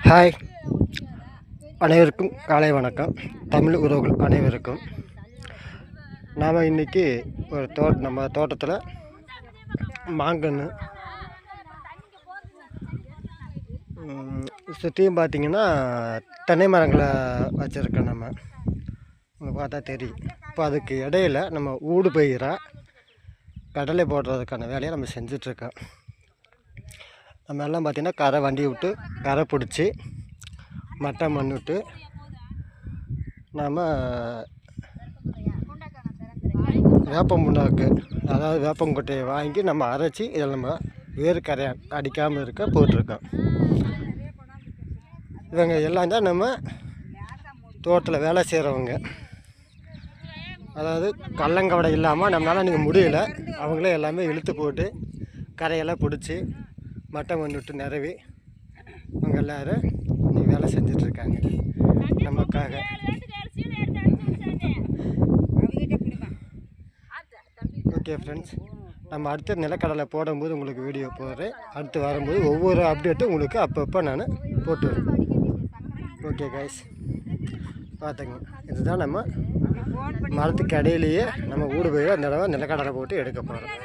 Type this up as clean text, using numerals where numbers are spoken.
Hi, அனைவருக்கும் காலை வணக்கம். தமிழ் உறவுகள் அனைவருக்கும் நாம் இன்றைக்கி ஒரு நம்ம தோட்டத்தில் மாங்கன்று சுற்றியும் பார்த்திங்கன்னா தென்னை மரங்களை வச்சுருக்கோம். நம்ம உங்களுக்கு பார்த்தா தெரியும். இப்போ அதுக்கு இடையில் நம்ம ஊடு பயிராக கடலை போடுறதுக்கான வேலையை நம்ம செஞ்சிட்ருக்கோம். நம்ம எல்லாம் பார்த்திங்கன்னா கரை வண்டி விட்டு கரை பிடிச்சி மட்டை மண் விட்டு நாம் வேப்பம் புண்ணாக்கு, அதாவது வேப்பங்கொட்டையை வாங்கி நம்ம அரைச்சி இதில் நம்ம வேறு கரையை அடிக்காமல் இருக்க போட்டிருக்கோம். இவங்க எல்லாம் தான் நம்ம தோட்டத்தில் வேலை செய்கிறவங்க. அதாவது கள்ளங்கவடை இல்லாமல் நம்மளால் நீங்கள் முடியல, அவங்களே எல்லாமே இழுத்து போட்டு கரையெல்லாம் பிடிச்சி மட்டை மண் விட்டு நிறவி அவங்க எல்லோரும் இன்றைக்கி வேலை செஞ்சிட்ருக்காங்க நமக்காக. ஓகே ஃப்ரெண்ட்ஸ், நம்ம அடுத்த நிலக்கடலை போடும்போது உங்களுக்கு வீடியோ போடுறேன். அடுத்து வரும்போது ஒவ்வொரு அப்டேட்டும் உங்களுக்கு அப்பப்போ நான் போட்டு வரேன். ஓகே கைஸ், பார்த்துங்க. இதுதான் நம்ம மரத்துக்கு இடையிலேயே நம்ம ஊடு போய் அந்த தடவை நிலக்கடலை போட்டு எடுக்க போகிறோம்.